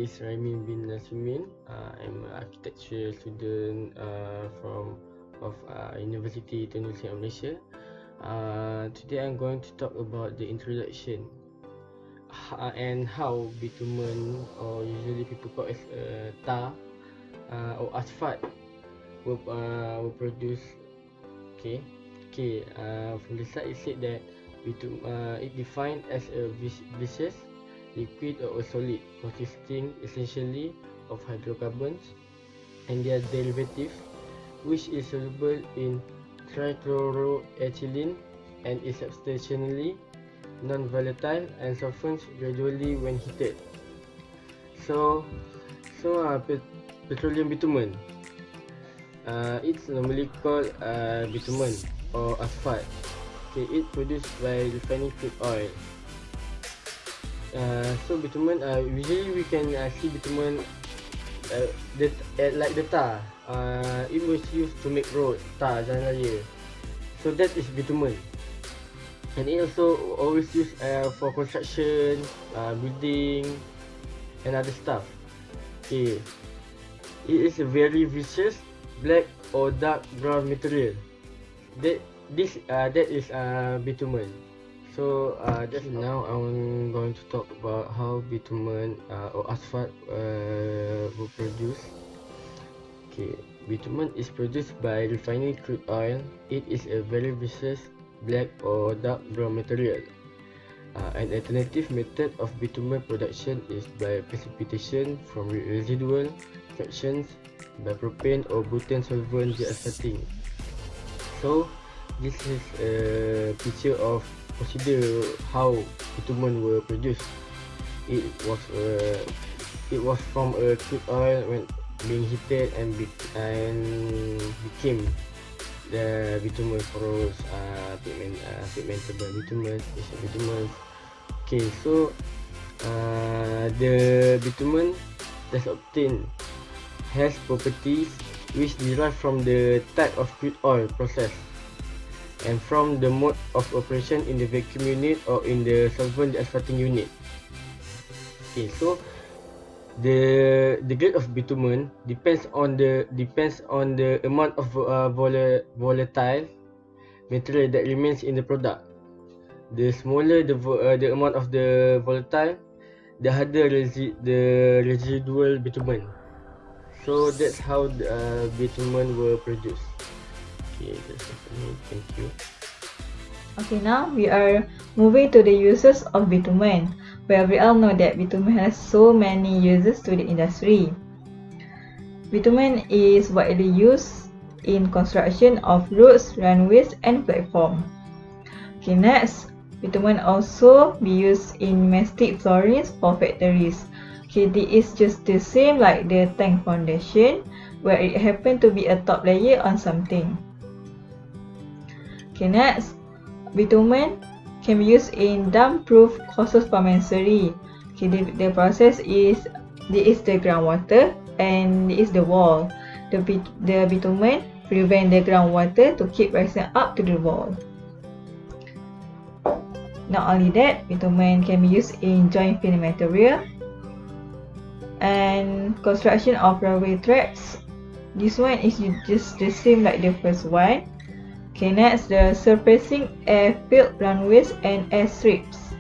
is Raimin bin Nasimin. I'm an architecture student of University Tunisia of Malaysia. Today I'm going to talk about the introduction and how bitumen, or usually people call it tar or asphalt, were produced. From the slide it said that it defined as a viscous liquid or a solid consisting essentially of hydrocarbons and their derivatives, which is soluble in trichloroethylene and is substantially non-volatile and softens gradually when heated. Petroleum bitumen. It's normally called bitumen or asphalt. It's produced by refining crude oil. Bitumen, usually we can see bitumen like the tar. It was used to make road, tar, jalan raya. So that is bitumen. And it also always used for construction, building and other stuff. It is a very viscous black or dark brown material. That is bitumen. So now I'm going to talk about how bitumen or asphalt were produced. Bitumen is produced by refining crude oil. It is a very viscous black or dark brown material. An alternative method of bitumen production is by precipitation from residual fractions by propane or butane solvent deasphalting. So this is a picture of procedure how bitumen were produced. It was from a crude oil when being heated and became the bitumen porous pigmentable bitumen. The bitumen that's obtained has properties which derive from the type of crude oil process and from the mode of operation in the vacuum unit or in the solvent deasphalting unit. The grade of bitumen depends on the amount of volatile material that remains in the product. The smaller the amount of the volatile, the harder the residual bitumen. So that's how the bitumen were produced. That's it for me. Thank you. Now we are moving to the uses of bitumen, where we all know that bitumen has so many uses to the industry. Bitumen is widely used in construction of roads, runways and platforms. Next, bitumen also be used in mastic floorings for factories. This is just the same like the tank foundation, where it happen to be a top layer on something. Next, bitumen can be used in damp-proof courses for masonry. The process is the groundwater and is the wall. The bitumen prevent the groundwater to keep rising up to the wall. Not only that, bitumen can be used in joint filling material and construction of railway tracks. This one is just the same like the first one. Next, the surfacing airfield runways and airstrips.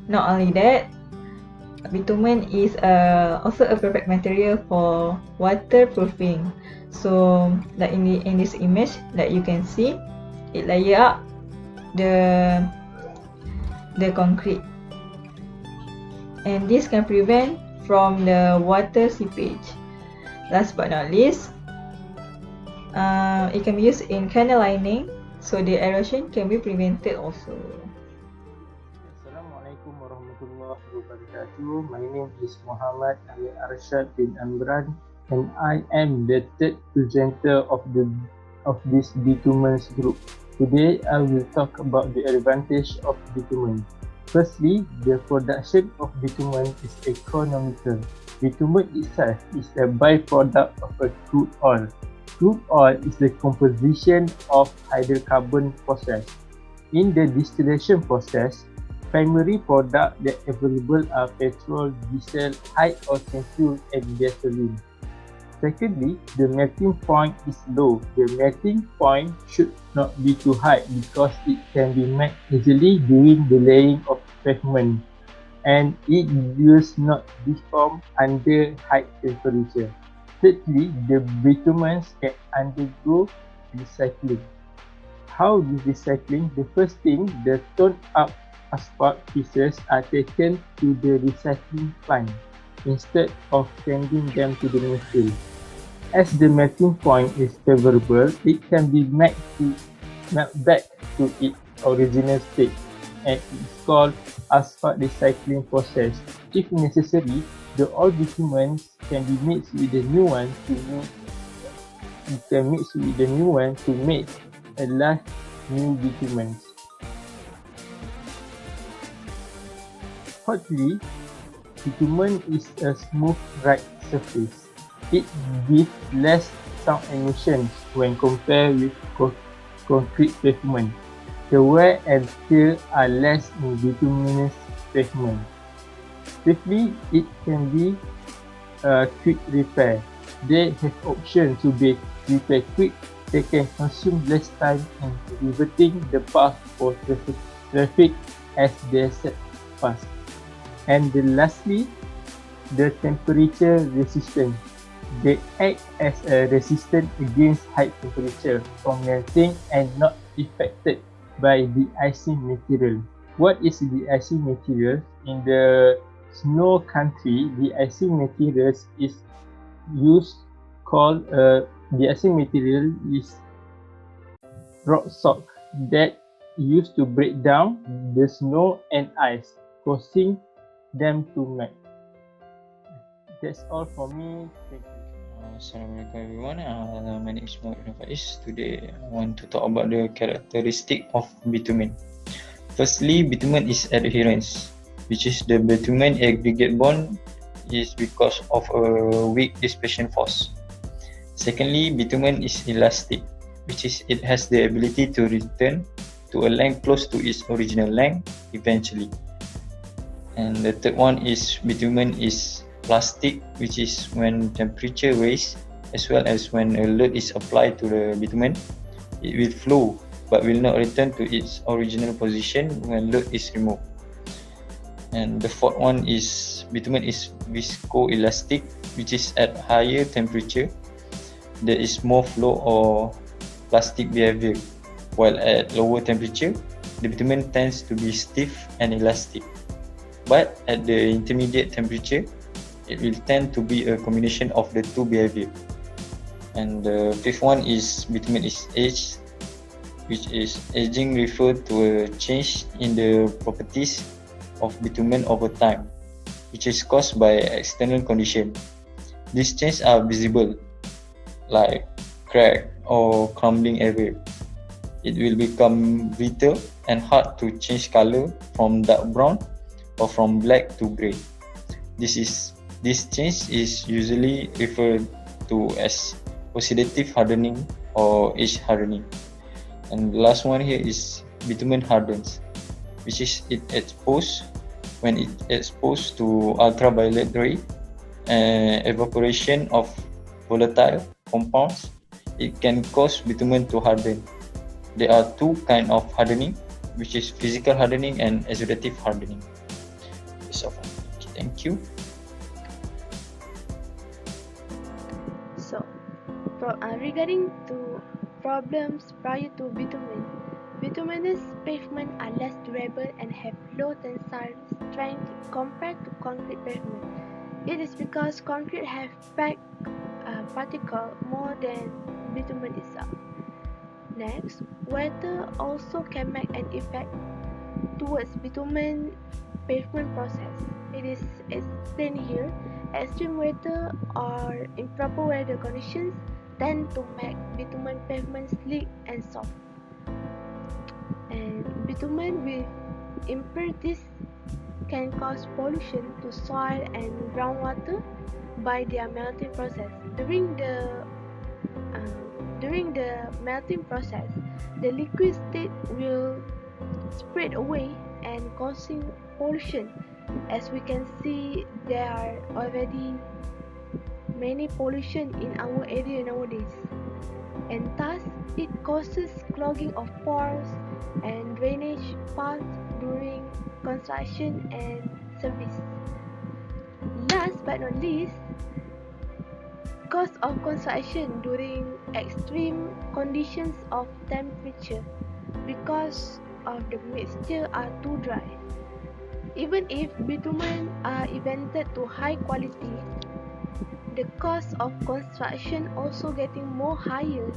Not only that, bitumen is also a perfect material for waterproofing. So, like in this image, like you can see, it layer up the concrete, and this can prevent from the water seepage. Last but not least, it can be used in canal lining, so the erosion can be prevented also. Assalamualaikum warahmatullahi wabarakatuh. My name is Muhammad Ali Arshad bin Amran, and I am the third presenter of this bitumen group. Today I will talk about the advantage of bitumen. Firstly, the production of bitumen is economical. Bitumen itself is a byproduct of a crude oil. Crude oil is the composition of hydrocarbon process. In the distillation process, primary products that available are petrol, diesel, high octane fuel, and gasoline. Secondly, the melting point is low. The melting point should not be too high because it can be met easily during the laying of pavement, and it does not deform under high temperature. Thirdly, the bitumens can undergo recycling. How is recycling? The first thing, the torn up asphalt pieces are taken to the recycling plant instead of sending them to the landfill. As the melting point is favorable, it can be melt back to its original state, and it is called asphalt recycling process. If necessary, the old bitumens can be mixed with the new one to make a last new bitumens. Fourthly, bitumen is a smooth ride surface. It gives less sound emissions when compared with concrete pavement. The wear and tear are less in bituminous pavement. Fifthly, it can be a quick repair. They have option to be repaired quick. They can consume less time in reverting the path for traffic as they set fast. And lastly, the temperature resistance. They act as a resistance against high temperature from melting and not affected by de-icing material. What is de-icing material? In the snow country, de-icing materials is used called de-icing material is rock salt that used to break down the snow and ice, causing them to melt. That's all for me. Thank you. Assalamualaikum everyone. My name is Muhammad Faiz. Today I want to talk about the characteristic of bitumen. Firstly, bitumen is adherence, which is the bitumen aggregate bond is because of a weak dispersion force. Secondly, bitumen is elastic, which is it has the ability to return to a length close to its original length eventually. And the third one is bitumen is plastic, which is when temperature raise as well as when a load is applied to the bitumen, it will flow but will not return to its original position when load is removed. And the fourth one is bitumen is viscoelastic, which is at higher temperature there is more flow or plastic behavior, while at lower temperature the bitumen tends to be stiff and elastic. But at the intermediate temperature it will tend to be a combination of the two behavior. And the fifth one is bitumen is aged, which is aging refer to a change in the properties of bitumen over time, which is caused by external condition. These changes are visible, like crack or crumbling area. It will become brittle and hard to change color from dark brown or from black to grey. This change is usually referred to as oxidative hardening or age hardening. And the last one here is bitumen hardens, which is when it exposed to ultraviolet ray and evaporation of volatile compounds, it can cause bitumen to harden. There are two kinds of hardening, which is physical hardening and oxidative hardening. So, thank you. So, regarding to problems prior to bituminous pavement are less durable and have low tensile strength compared to concrete pavement. It is because concrete have packed particle more than bitumen itself. Next, weather also can make an effect towards bitumen pavement process. It is explained here. Extreme weather or improper weather conditions tend to make bitumen pavement slick and soft. And bitumen with impurities can cause pollution to soil and groundwater by their melting process. During the melting process, the liquid state will spread away and causing pollution. As we can see, there are already many pollution in our area nowadays, and thus it causes clogging of pores and drainage paths during construction and service. Last but not least, cost of construction during extreme conditions of temperature because of the mixture are too dry. Even if bitumen are invented to high quality, the cost of construction also getting more higher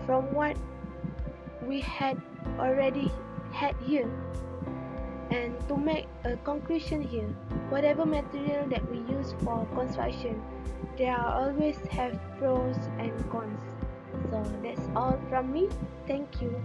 from what we had already had here. And to make a conclusion here, whatever material that we use for construction, there are always have pros and cons. So that's all from me. Thank you.